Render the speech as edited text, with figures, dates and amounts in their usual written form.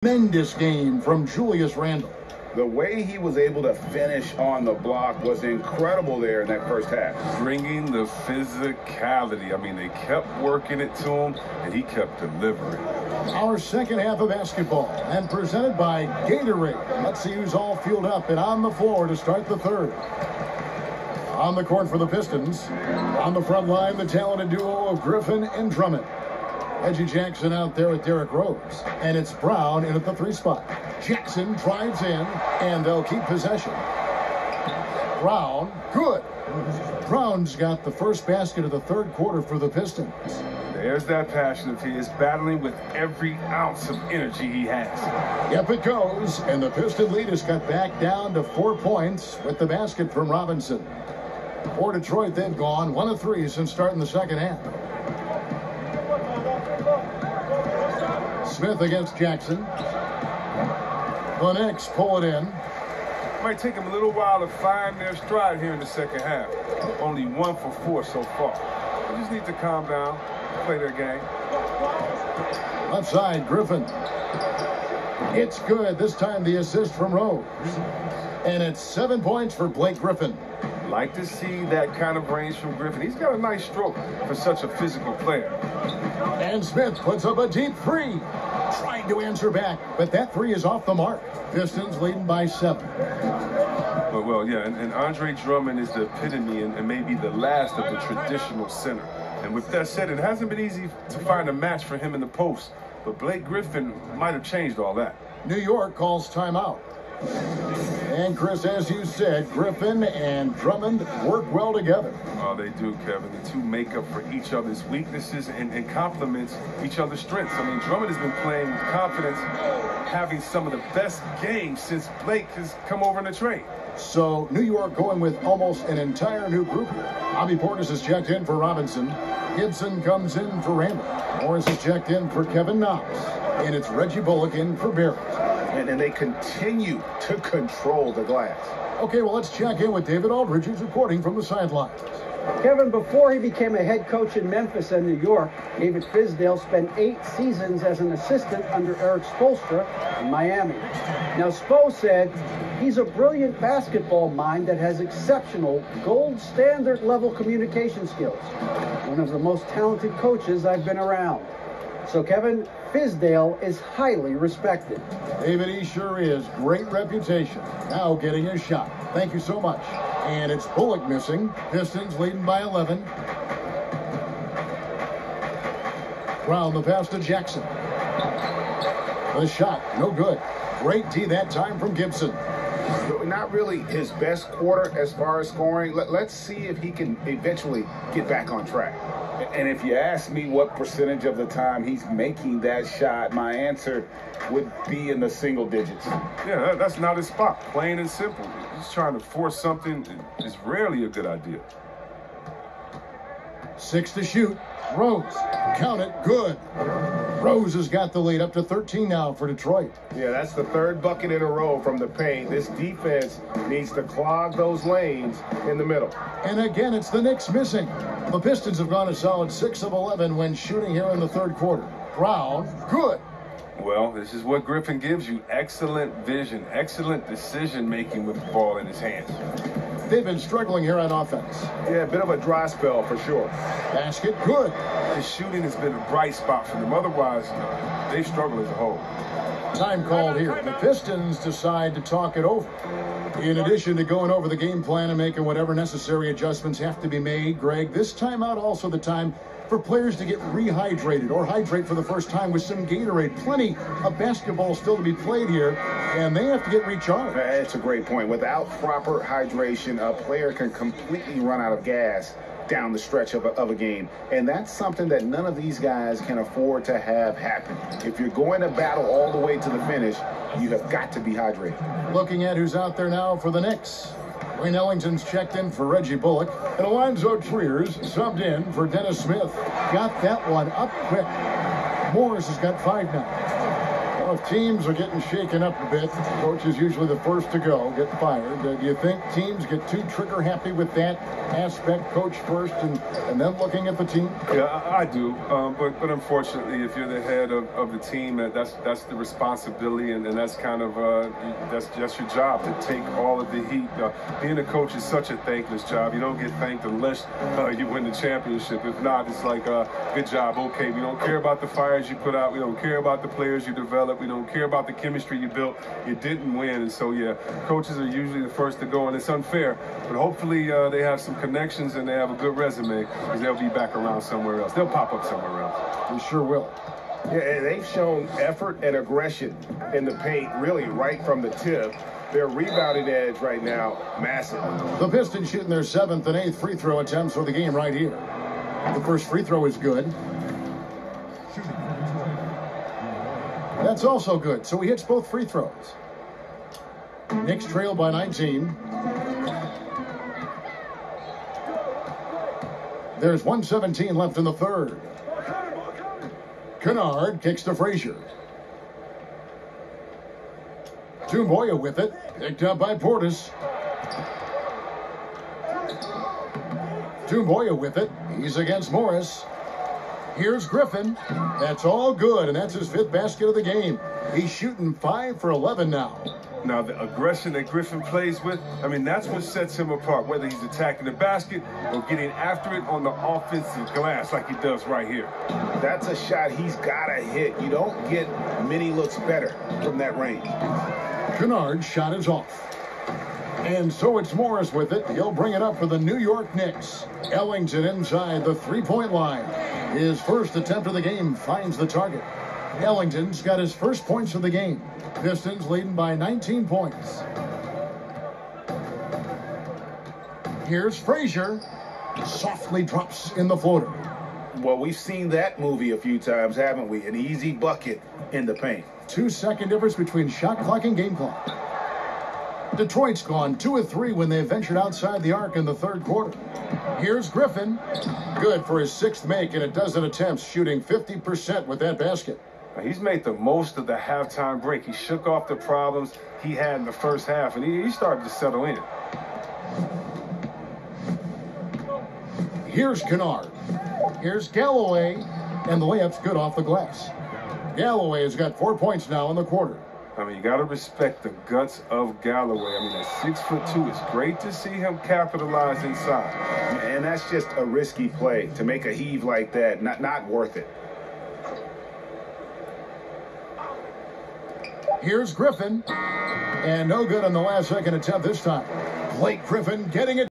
Tremendous game from Julius Randle. The way he was able to finish on the block was incredible there in that first half. Bringing the physicality. I mean, they kept working it to him, and he kept delivering. Our second half of basketball, and presented by Gatorade. Let's see who's all fueled up and on the floor to start the third. On the court for the Pistons. On the front line, the talented duo of Griffin and Drummond. Reggie Jackson out there with Derrick Rose. And it's Brown in at the 3 spot. Jackson drives in, and they'll keep possession. Brown, good. Brown's got the first basket of the third quarter for the Pistons. There's that passion of his, battling with every ounce of energy he has. Yep, it goes. And the Piston lead is cut back down to 4 points with the basket from Robinson. For Detroit, they've gone 1 of 3 since starting the second half. Smith against Jackson. The Knicks pull it in. Might take them a little while to find their stride here in the second half. Only 1 for 4 so far. They just need to calm down, play their game. Left side, Griffin. It's good. This time the assist from Rose. And it's 7 points for Blake Griffin. Like to see that kind of range from Griffin. He's got a nice stroke for such a physical player. And Smith puts up a deep 3. Trying to answer back, but that 3 is off the mark. Pistons leading by 7. Well, yeah, and Andre Drummond is the epitome and maybe the last of the traditional center. And with that said, it hasn't been easy to find a match for him in the post. But Blake Griffin might have changed all that. New York calls timeout. And Chris, as you said, Griffin and Drummond work well together. Oh, they do, Kevin. The two make up for each other's weaknesses and complement each other's strengths. I mean, Drummond has been playing with confidence, having some of the best games since Blake has come over in the trade. So New York going with almost an entire new group here. Bobby Portis is checked in for Robinson. Gibson comes in for Randall. Morris is checked in for Kevin Knox. And it's Reggie Bullock in for Barrett. And they continue to control the glass. Okay, well, let's check in with David Aldridge, who's reporting from the sidelines. Kevin, before he became a head coach in Memphis and New York, David Fizdale spent 8 seasons as an assistant under Eric Spoelstra in Miami. Now, Spo said he's a brilliant basketball mind that has exceptional gold standard level communication skills. One of the most talented coaches I've been around. So, Kevin, Fizdale is highly respected. David, he sure is. Great reputation. Now getting his shot. Thank you so much. And it's Bullock missing. Pistons leading by 11. Brown the pass to Jackson. The shot, no good. Great D that time from Gibson. Not really his best quarter as far as scoring. Let's see if he can eventually get back on track. And if you ask me what percentage of the time he's making that shot, my answer would be in the single digits. Yeah, that's not his spot. Plain and simple. He's trying to force something is rarely a good idea. 6 to shoot. Rose. Count it. Good. Rose has got the lead up to 13 now for Detroit. Yeah, that's the 3rd bucket in a row from the paint. This defense needs to clog those lanes in the middle. And again, it's the Knicks missing. The Pistons have gone a solid 6 of 11 when shooting here in the third quarter. Brown, good. Well, this is what Griffin gives you. Excellent vision, excellent decision-making with the ball in his hands. They've been struggling here on offense. Yeah, a bit of a dry spell for sure. Basket, good. His shooting has been a bright spot for them. Otherwise, they struggle as a whole. Time called here. The Pistons decide to talk it over. In addition to going over the game plan and making whatever necessary adjustments have to be made, Greg, this timeout also the time for players to get rehydrated or hydrate for the first time with some Gatorade. Plenty of basketball still to be played here, and they have to get recharged. That's a great point. Without proper hydration, a player can completely run out of gas down the stretch of a game. And that's something that none of these guys can afford to have happen. If you're going to battle all the way to the finish, you have got to be hydrated. Looking at who's out there now for the Knicks. Wayne Ellington's checked in for Reggie Bullock. And Alonzo Triers subbed in for Dennis Smith. Got that one up quick. Morris has got 5 now. Well, if teams are getting shaken up a bit, the coach is usually the first to go, get fired. Do you think teams get too trigger happy with that aspect, coach first, and then looking at the team? Yeah, I do. But unfortunately, if you're the head of the team, that's the responsibility, and that's kind of that's your job, to take all of the heat. Being a coach is such a thankless job. You don't get thanked unless you win the championship. If not, it's like, good job, okay. We don't care about the fires you put out. We don't care about the players you develop. We don't care about the chemistry you built. You didn't win. And so, yeah, coaches are usually the first to go, and it's unfair. But hopefully they have some connections and they have a good resume, because they'll be back around somewhere else. They'll pop up somewhere else. They sure will. Yeah, and they've shown effort and aggression in the paint, really right from the tip. Their rebounding edge right now, massive. The Pistons shooting their 7th and 8th free throw attempts for the game right here. The first free throw is good. That's also good, so he hits both free throws. Knicks trail by 19. There's 1:17 left in the third. Kennard kicks to Frazier. Tumboya with it, picked up by Portis. Tumboya with it, he's against Morris. Here's Griffin. That's all good, and that's his 5th basket of the game. He's shooting 5 for 11 now. Now, the aggression that Griffin plays with, I mean, that's what sets him apart, whether he's attacking the basket or getting after it on the offensive glass like he does right here. That's a shot he's got to hit. You don't get many looks better from that range. Kennard's shot is off. And so it's Morris with it. He'll bring it up for the New York Knicks. Ellington inside the three-point line. His first attempt of the game finds the target. Ellington's got his first points of the game. Pistons leading by 19 points. Here's Frazier. Softly drops in the floater. Well, we've seen that movie a few times, haven't we? An easy bucket in the paint. 2-second difference between shot clock and game clock. Detroit's gone 2 of 3 when they ventured outside the arc in the third quarter. Here's Griffin. Good for his 6th make in a dozen attempts, shooting 50% with that basket. He's made the most of the halftime break. He shook off the problems he had in the first half, and he started to settle in. Here's Kennard. Here's Galloway, and the layup's good off the glass. Galloway has got 4 points now in the quarter. I mean, you got to respect the guts of Galloway. I mean, at 6'2", it's great to see him capitalize inside. And that's just a risky play. To make a heave like that, not worth it. Here's Griffin, and no good on the last second attempt this time. Blake Griffin getting it.